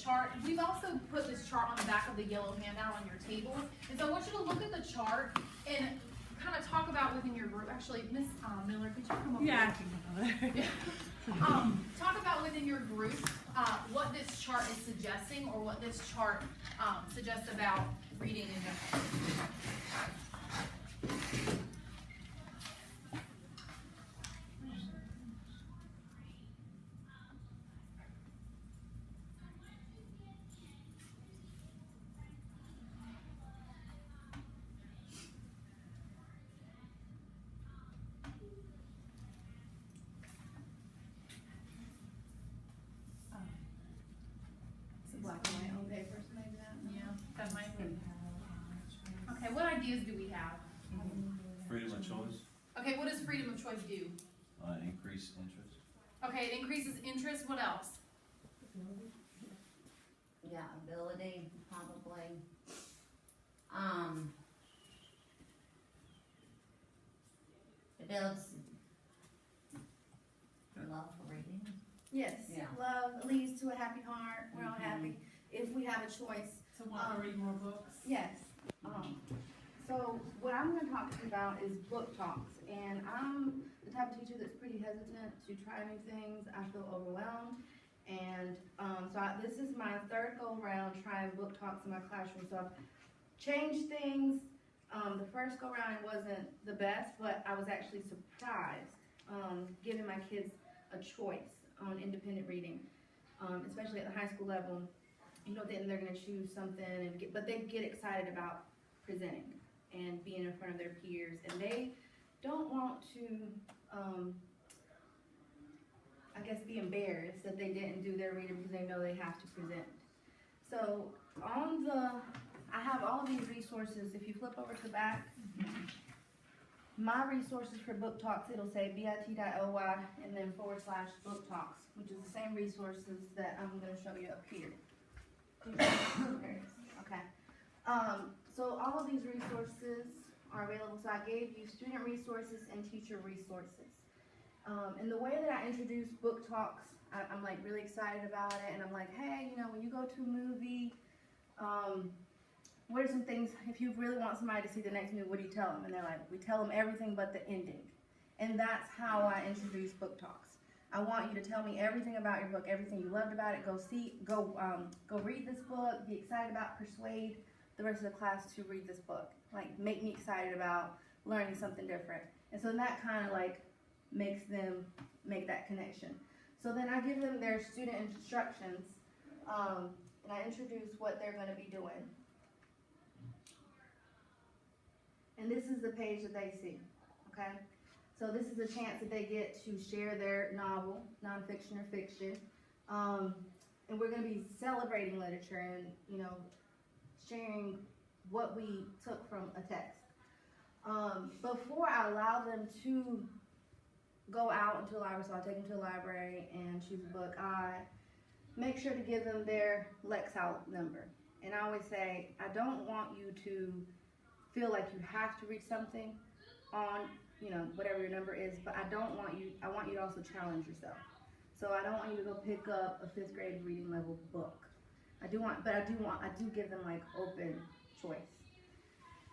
chart. We've also put this chart on the back of the yellow handout on your table. And so I want you to look at the chart and kind of talk about within your group. Actually, Miss Miller, could you come over? Yeah, Yeah. Talk about within your group what this chart is suggesting, or what this chart suggests about reading in general. Okay, what ideas do we have? Freedom of choice. Okay, what does freedom of choice do? Increase interest. Okay, it increases interest. What else? Yeah, ability, probably. It builds love for reading. Yes, Yeah. love leads to a happy heart. We're all happy if we have a choice. to want to read more books. Yes. So what I'm going to talk to you about is book talks, and I'm the type of teacher that's pretty hesitant to try new things. I feel overwhelmed, and this is my third go around trying book talks in my classroom. So I've changed things. The first go around wasn't the best, but I was actually surprised giving my kids a choice on independent reading, especially at the high school level. You know, then they're going to choose something, but they get excited about presenting and being in front of their peers, and they don't want to, I guess, be embarrassed that they didn't do their reading because they know they have to present. So I have all these resources. If you flip over to the back, my resources for book talks, it'll say bit.ly and then /book talks, which is the same resources that I'm going to show you up here. Okay. So all of these resources are available. So I gave you student resources and teacher resources. And the way that I introduce book talks, I'm like really excited about it, and I'm like, hey, you know, when you go to a movie, what are some things, if you really want somebody to see the next movie, what do you tell them? And they're like, we tell them everything but the ending. And that's how I introduce book talks. I want you to tell me everything about your book, everything you loved about it. Go read this book, be excited about, persuade the rest of the class to read this book. Like, make me excited about learning something different. And so that kind of like makes them make that connection. So then I give them their student instructions, and I introduce what they're going to be doing. And this is the page that they see, okay? So this is a chance that they get to share their novel, nonfiction or fiction. And we're going to be celebrating literature and, you know, sharing what we took from a text. Before I allow them to go out into the library, so I'll take them to the library and choose a book, I make sure to give them their Lexile number. And I always say, I don't want you to feel like you have to read something on, you know, whatever your number is, but I want you to also challenge yourself. So I don't want you to go pick up a 5th grade reading level book. I do give them like open choice.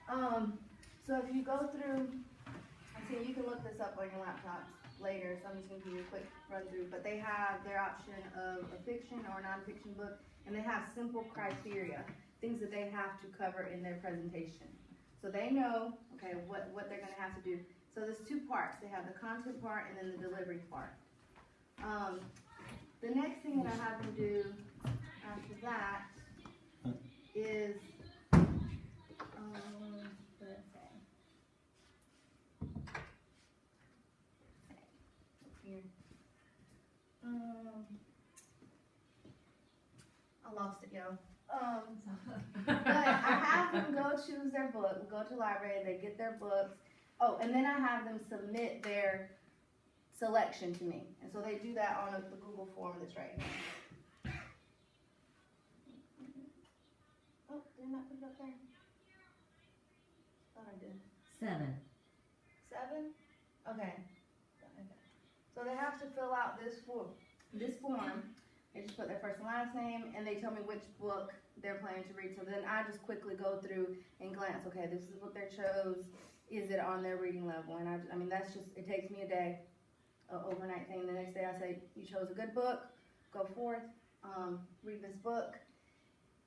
So if you go through, see, you can look this up on your laptop later, so I'm just going to give you a quick run through, but they have their option of a fiction or a nonfiction book, and they have simple criteria, things that they have to cover in their presentation. So they know, okay, what they're going to have to do. So there's 2 parts. They have the content part and then the delivery part. The next thing that I have them do after that is, what did I say? Here. I lost it, y'all. But I have them go choose their book, go to the library, they get their books. Oh, and then I have them submit their selection to me. And so they do that on the Google form that's right here. Oh, did I not put it up there? Thought I did. 7. 7? Okay. So they have to fill out this form. They just put their first and last name, and they tell me which book they're planning to read. So then I just quickly go through and glance, okay, this is what they chose. Is it on their reading level? And I mean, that's just, it takes me a day, an overnight thing. The next day I say, you chose a good book, go forth, read this book.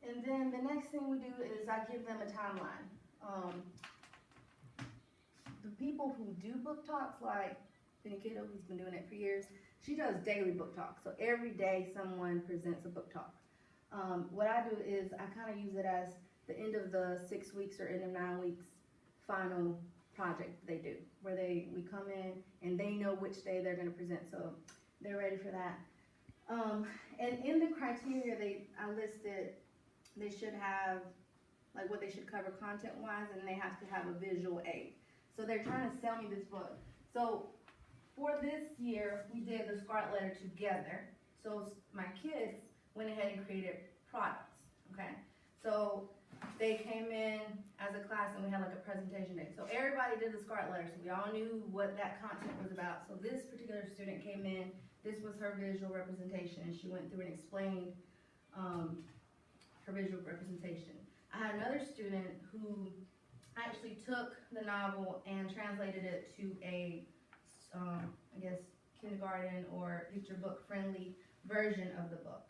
And then the next thing we do is I give them a timeline. The people who do book talks, like Benny Kiddo, who's been doing it for years, she does daily book talks. So every day someone presents a book talk. What I do is I kind of use it as the end of the 6 weeks or end of 9 weeks final project they do, where we come in and they know which day they're going to present, so they're ready for that. And in the criteria I listed, they should have like what they should cover content-wise, and they have to have a visual aid. So they're trying to sell me this book. So for this year, we did the Scarlet Letter together. So my kids went ahead and created products, okay? So they came in as a class and we had like a presentation day. So everybody did the Scarlet Letter, so we all knew what that content was about. So this particular student came in, this was her visual representation, and she went through and explained her visual representation. I had another student who actually took the novel and translated it to a, I guess, kindergarten or picture book friendly version of the book.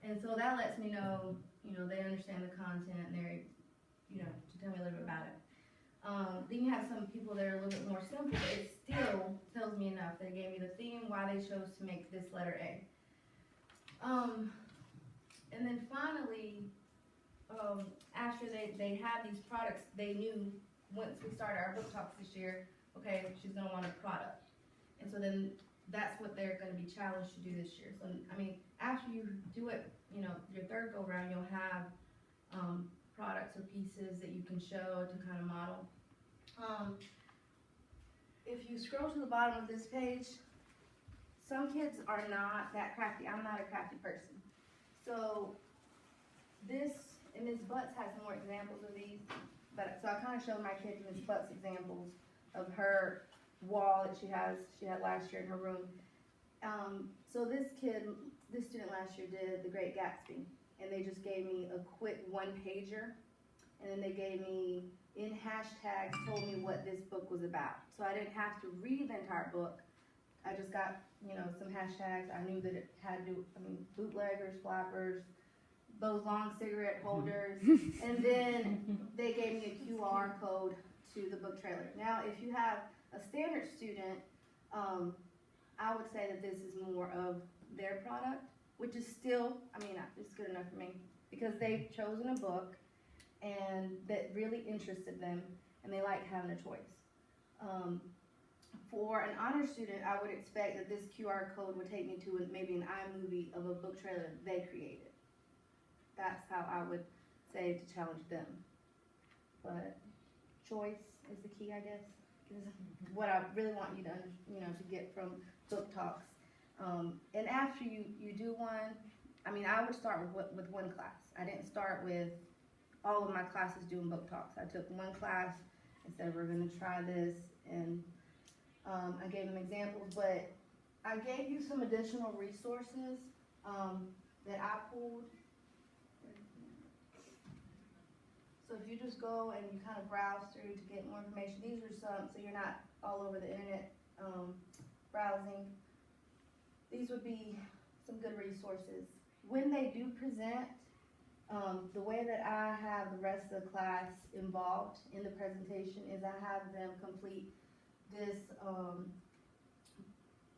And so that lets me know, they understand the content and they're, to tell me a little bit about it. Then you have some people that are a little bit more simple, but it still tells me enough. They gave me the theme, why they chose to make this letter A. And then finally, after they had these products, they knew once we started our book talks this year, okay, she's gonna want a product. And so then that's what they're gonna be challenged to do this year. So, I mean, after you do it, your third go round, you'll have products or pieces that you can show to kind of model. If you scroll to the bottom of this page, some kids are not that crafty. I'm not a crafty person. So this, and Ms. Butts has more examples of these, but so I kind of showed my kids Ms. Butts examples of her wall that she had last year in her room. So this student last year did The Great Gatsby, and they just gave me a quick one-pager, and then they gave me, in hashtags, told me what this book was about. So I didn't have to read the entire book. I just got, some hashtags. I knew that it had to, bootleggers, flappers, those long cigarette holders, and then they gave me a QR code to the book trailer. Now, if you have a standard student, I would say that this is more of their product, which is still, it's good enough for me, because they've chosen a book and that really interested them, and they like having a choice. For an honor student, I would expect that this QR code would take me to maybe an iMovie of a book trailer they created. That's how I would say to challenge them. But choice is the key, I guess, is what I really want you to, to get from book talks. And after you do one, I would start with one class. I didn't start with all of my classes doing book talks. I took one class and said, we're gonna try this, and I gave them examples, but I gave you some additional resources that I pulled. So if you just go and you kind of browse through to get more information, these are some, so you're not all over the internet browsing. These would be some good resources. When they do present, the way that I have the rest of the class involved in the presentation is I have them complete this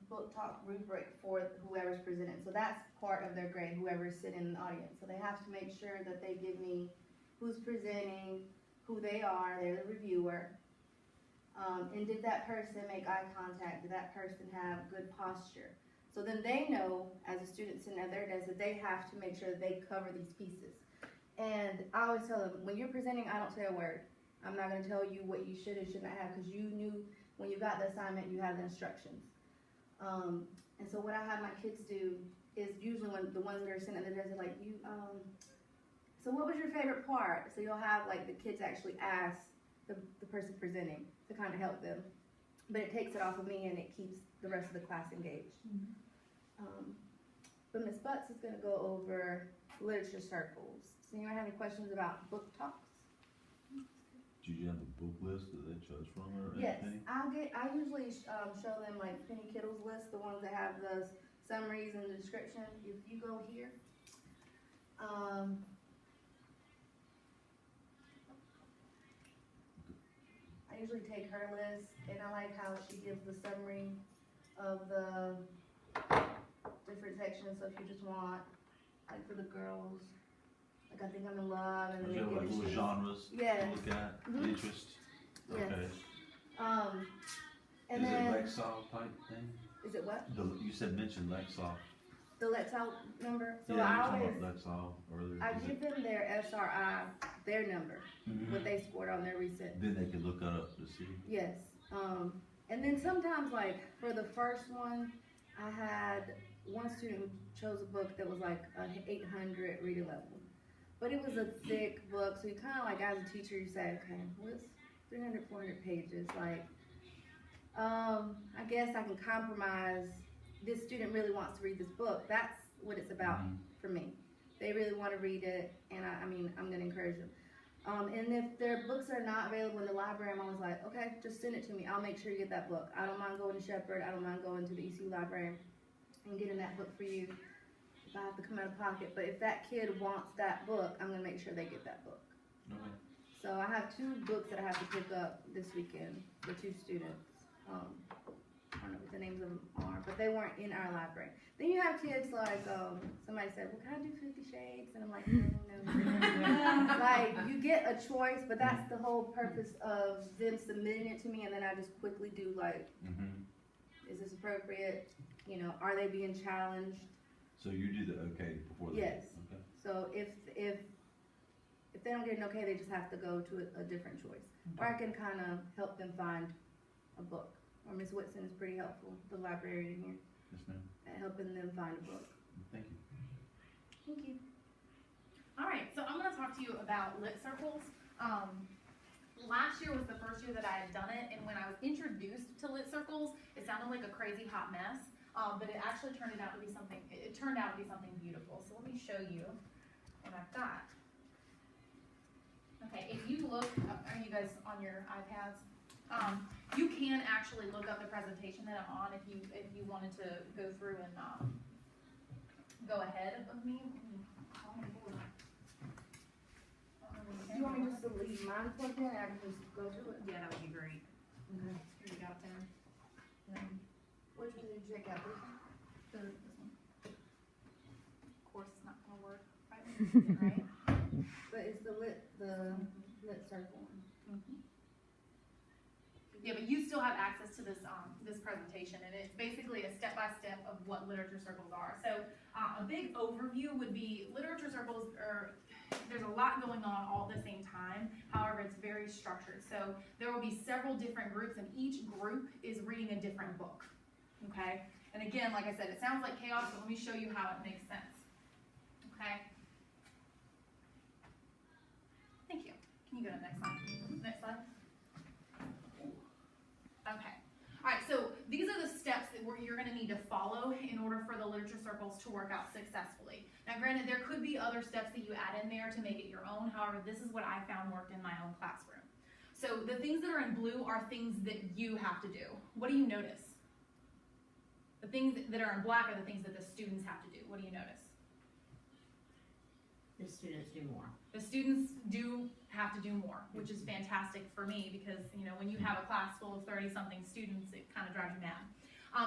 book talk rubric for whoever's presenting. So that's part of their grade, whoever's sitting in the audience. So they have to make sure that they give me who's presenting, who they are, they're the reviewer, and did that person make eye contact, did that person have good posture? So then they know, as a student sitting at their desk, that they have to make sure that they cover these pieces. And I always tell them, when you're presenting, I don't say a word. I'm not going to tell you what you should and should not have, because you knew when you got the assignment, you have the instructions. And so what I have my kids do is usually when the ones that are sitting at the desk are like, so what was your favorite part? So you'll have like the kids actually ask the person presenting to kind of help them. But it takes it off of me and it keeps the rest of the class engaged. but Ms. Butts is gonna go over literature circles. So anyone have any questions about book talks? Do you have a book list that they chose from or Yes, anything? I usually, show them like Penny Kittle's list, the ones that have the summaries and the description. If you go here, I usually take her list, and I like how she gives the summary of the different sections, so if you just want, like for the girls, like I think I'm in love, and then Do they you have give like you little genres Yes. to look at, Mhm. interest? Yes. Okay. And Is it then, Lexile type thing? is it what? You said mention Lexile. The Let's Out number? So Yeah, you I were talking always, about Lexile earlier. I Is give it- them their SRI, their number, Mhm. what they scored on their recent. Then they can look that up to see. Yes, and then sometimes like for the first one, I had one student who chose a book that was like an 800 reader level. But it was a thick book, so you kinda like as a teacher, you say, okay, what's 300, 400 pages, like, I guess I can compromise, this student really wants to read this book, that's what it's about Mhm. for me. They really wanna read it, and I mean, I'm gonna encourage them. And if their books are not available in the library, I'm always like, okay, just send it to me, I'll make sure you get that book. I don't mind going to Shepherd, I don't mind going to the ECU library and getting that book for you, if I have to come out of pocket, but if that kid wants that book, I'm gonna make sure they get that book. Okay. So I have 2 books that I have to pick up this weekend for 2 students. I don't know what the names of them are, but they weren't in our library. Then you have kids like, somebody said, well, can I do 50 Shades? And I'm like, no. Like, you get a choice, but that's the whole purpose of them submitting it to me, and then I just quickly do like, Mhm. is this appropriate? You know, are they being challenged? So you do the okay before they. Yes. Okay. So if they don't get an okay, they just have to go to a different choice. Or I can kind of help them find a book. Or Ms. Whitson is pretty helpful, the librarian here, Yes, ma'am. at helping them find a book. Thank you. Thank you. Alright, so I'm gonna talk to you about lit circles. Last year was the first year that I had done it, and when I was introduced to lit circles, it sounded like a crazy hot mess. But it actually turned out to be something, it turned out to be something beautiful. So let me show you what I've got. Okay, if you look, are you guys on your iPads? You can actually look up the presentation that I'm on if you wanted to go through and go ahead of me. Do you want me just to leave mine plugged in, and I can just go to it? Yeah, that would be great. Okay. Here you got it there. And then Which one did you check out? This one? this one. Of course, it's not gonna work, right? But it's the lit circle one. Yeah, but you still have access to this, this presentation, and it's basically a step-by-step of what literature circles are. So, a big overview would be literature circles there's a lot going on all at the same time. However, it's very structured. So there will be several different groups, and each group is reading a different book, okay? And again, like I said, it sounds like chaos, but let me show you how it makes sense, okay? Thank you. Can you go to the next slide? Next slide. Okay. All right, so these are the steps that you're going to need to follow in order for the literature circles to work out successfully. Now, granted, there could be other steps that you add in there to make it your own. However, this is what I found worked in my own classroom. So the things that are in blue are things that you have to do. What do you notice? The things that are in black are the things that the students have to do. What do you notice? The students do more. The students do have to do more, which is fantastic for me because, you know, when you have a class full of 30-something students, it kind of drives you mad.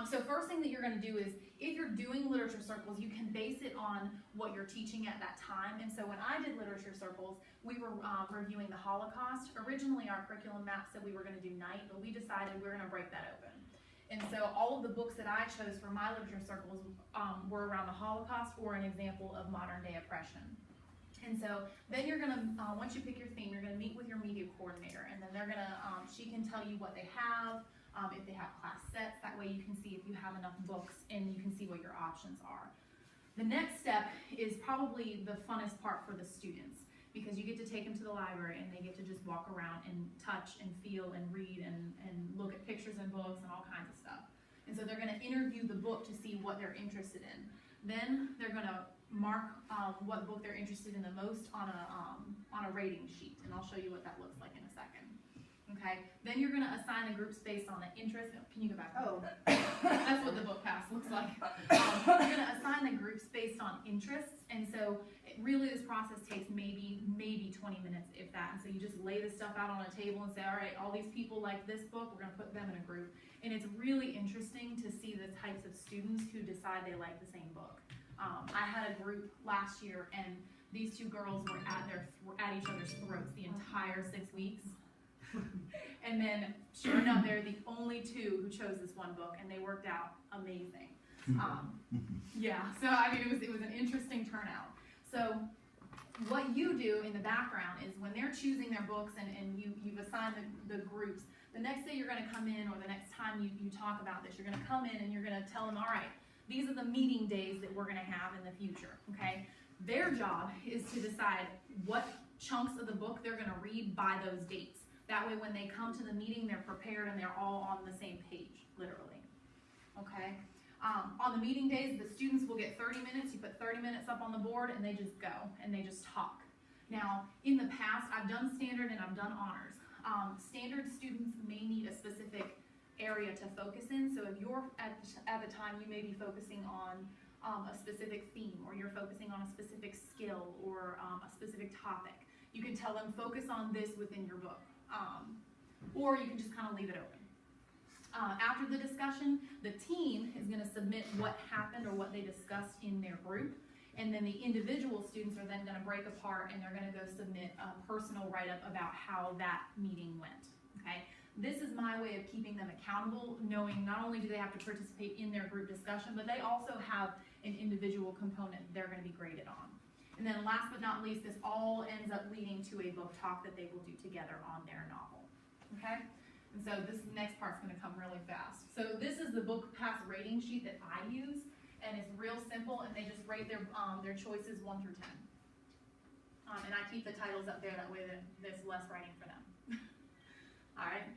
So first thing that you're going to do is, if you're doing literature circles, you can base it on what you're teaching at that time. And so when I did literature circles, we were reviewing the Holocaust. Originally, our curriculum map said we were going to do night, but we decided we were going to break that open. And so all of the books that I chose for my literature circles were around the Holocaust or an example of modern day oppression. And so then you're gonna, once you pick your theme, you're gonna meet with your media coordinator, and then they're gonna, she can tell you what they have, if they have class sets, that way you can see if you have enough books and you can see what your options are. The next step is probably the funnest part for the students, because you get to take them to the library and they get to just walk around and touch and feel and read and look at pictures and books and all kinds of stuff. And so they're gonna interview the book to see what they're interested in. Then they're gonna mark what book they're interested in the most on a rating sheet, and I'll show you what that looks like in a second. Okay, then you're gonna assign the groups based on the interest. Can you go back? Oh, That's what the book pass looks like. You're gonna assign the groups based on interests, and so really this process takes maybe 20 minutes, if that. And so you just lay this stuff out on a table and say, all right, all these people like this book, we're gonna put them in a group. And it's really interesting to see the types of students who decide they like the same book. I had a group last year, and these two girls were at each other's throats the entire 6 weeks. And then, sure enough, they're the only two who chose this one book, and they worked out amazing. Yeah, so I mean, it was an interesting turnout. So what you do in the background is when they're choosing their books and you've assigned the groups, the next day you're gonna come in, or the next time you talk about this, you're gonna come in and you're gonna tell them, all right, these are the meeting days that we're gonna have in the future, okay? Their job is to decide what chunks of the book they're gonna read by those dates. That way when they come to the meeting, they're prepared and they're all on the same page, literally, okay? On the meeting days, the students will get 30 minutes. You put 30 minutes up on the board and they just go and they just talk. Now, in the past, I've done standard and I've done honors. Standard students may need a specific area to focus in. So if you're at the time, you may be focusing on a specific theme, or you're focusing on a specific skill or a specific topic. You can tell them focus on this within your book, or you can just kind of leave it open. After the discussion, the team is going to submit what happened or what they discussed in their group, and then the individual students are then going to break apart and they're going to go submit a personal write-up about how that meeting went, okay? This is my way of keeping them accountable, knowing not only do they have to participate in their group discussion, but they also have an individual component they're going to be graded on. And then last but not least, this all ends up leading to a book talk that they will do together on their novel, okay? And so this next part's gonna come really fast. So this is the book pass rating sheet that I use, and it's real simple, and they just rate their choices 1 through 10. And I keep the titles up there, that way that there's less writing for them. All right.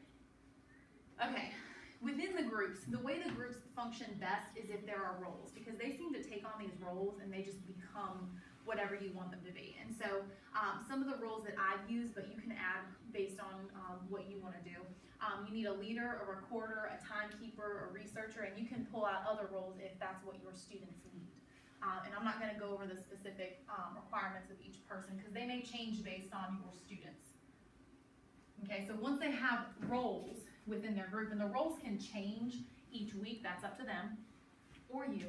Okay, within the groups, the way the groups function best is if there are roles, because they seem to take on these roles and they just become whatever you want them to be. And so some of the roles that I've used, but you can add based on what you want to do. You need a leader, a recorder, a timekeeper, a researcher, and you can pull out other roles if that's what your students need. And I'm not going to go over the specific requirements of each person because they may change based on your students. Okay, so once they have roles within their group, and the roles can change each week, that's up to them or you.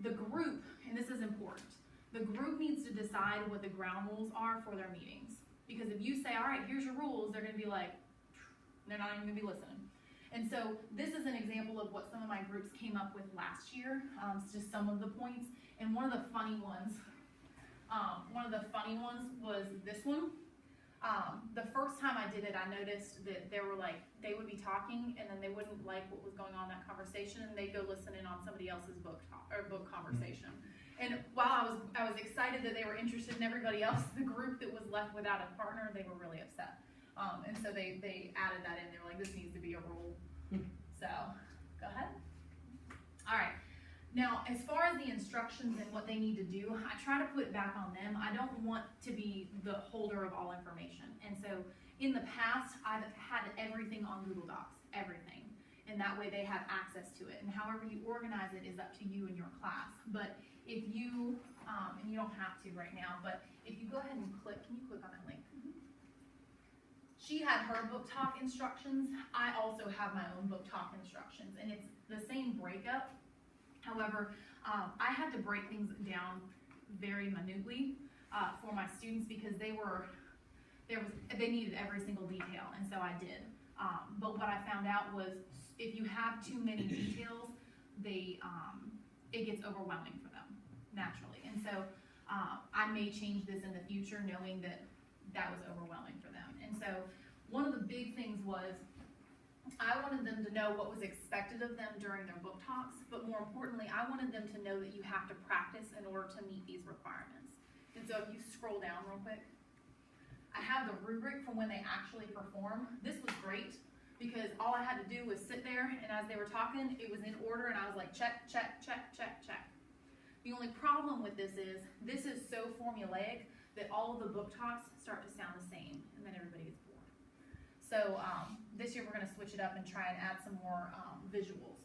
The group, and this is important, the group needs to decide what the ground rules are for their meetings. Because if you say, all right, here's your rules, they're going to be like, they're not even going to be listening. And so this is an example of what some of my groups came up with last year. It's just some of the points. And one of the funny ones was this one. The first time I did it, I noticed that they would be talking and then they wouldn't like what was going on in that conversation, and they'd go listen in on somebody else's book conversation. And while I was excited that they were interested in everybody else, the group that was left without a partner, they were really upset. And so they added that in. They were like, this needs to be a rule. So, go ahead. All right. Now, as far as the instructions and what they need to do, I try to put it back on them. I don't want to be the holder of all information. And so, in the past, I've had everything on Google Docs, everything. And that way they have access to it. And however you organize it is up to you and your class. But if you, and you don't have to right now, but if you go ahead and click, can you click on that link? She had her book talk instructions. I also have my own book talk instructions, and it's the same breakup. However, I had to break things down very minutely for my students because they needed every single detail, and so I did. But what I found out was if you have too many details, it gets overwhelming for them naturally. And so I may change this in the future, knowing that was overwhelming for them. And so one of the big things was I wanted them to know what was expected of them during their book talks, but more importantly, I wanted them to know that you have to practice in order to meet these requirements. And so if you scroll down real quick, I have the rubric from when they actually perform. This was great because all I had to do was sit there, and as they were talking, it was in order, and I was like, check, check, check, check, check. The only problem with this is so formulaic that all of the book talks start to sound the same, and then everybody gets bored. So this year we're gonna switch it up and try and add some more visuals.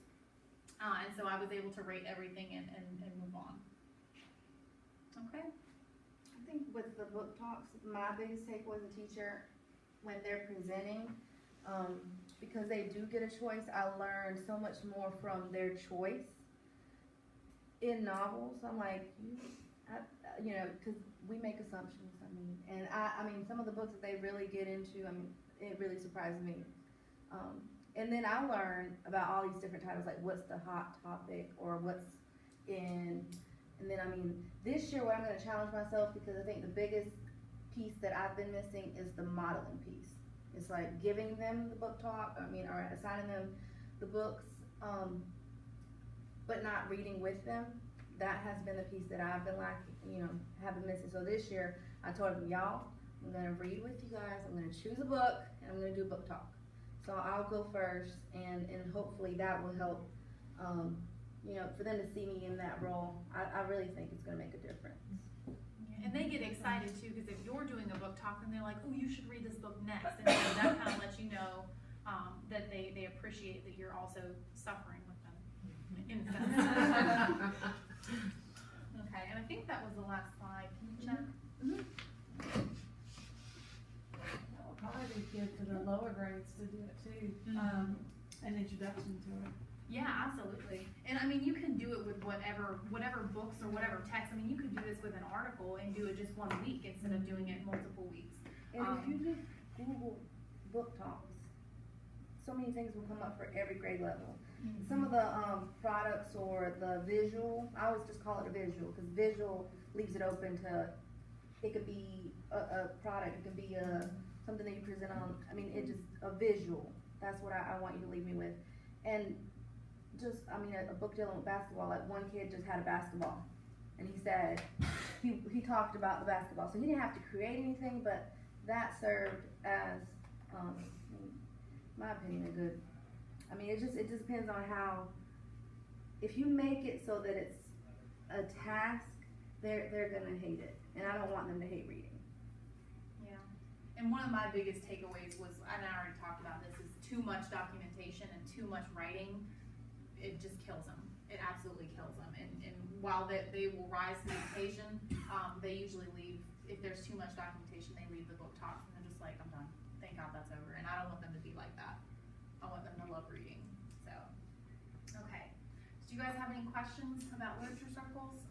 And so I was able to rate everything and move on. Okay. I think with the book talks, my biggest takeaway as a teacher, when they're presenting, because they do get a choice, I learned so much more from their choice. In novels, I'm like, you know, because we make assumptions, and I mean, some of the books that they really get into, I mean, it really surprised me. And then I learned about all these different titles, like what's the hot topic, or what's in, and then I mean, this year what I'm gonna challenge myself, because I think the biggest piece that I've been missing is the modeling piece. It's like giving them the book talk, or assigning them the books, but not reading with them. That has been the piece that I've been lacking, have been missing. So this year, I told them, y'all, I'm gonna read with you guys, I'm gonna choose a book, and I'm gonna do book talk. So I'll go first, and hopefully that will help, for them to see me in that role. I really think it's gonna make a difference. And they get excited too, because if you're doing a book talk, and they're like, oh, you should read this book next, and so that kind of lets you know that they appreciate that you're also suffering with them. In a sense. Okay, and I think that was the last slide. Can you check? That would probably be good for the lower grades to do it too, an introduction to it. Yeah, absolutely. And I mean, you can do it with whatever books or whatever text. I mean, you could do this with an article and do it just 1 week instead of doing it multiple weeks. And if you just Google book talks, so many things will come up for every grade level. Some of the products or the visual, I always just call it a visual, because visual leaves it open to, it could be a product, it could be something that you present on, it just, a visual. That's what I want you to leave me with. And just, a book dealing with basketball, like one kid just had a basketball, and he said, he talked about the basketball, so he didn't have to create anything, but that served as, in my opinion, a good, it just depends on how, if you make it so that it's a task, they're gonna hate it, and I don't want them to hate reading. Yeah, and one of my biggest takeaways was, and I already talked about this, is too much documentation and too much writing. It just kills them. It absolutely kills them. And while they will rise to the occasion, they usually leave, if there's too much documentation, they leave the book talks and they're just like, I'm done. Thank God that's over. And I don't want them to be like that. I want them to love reading. So, okay. Do you guys have any questions about literature circles?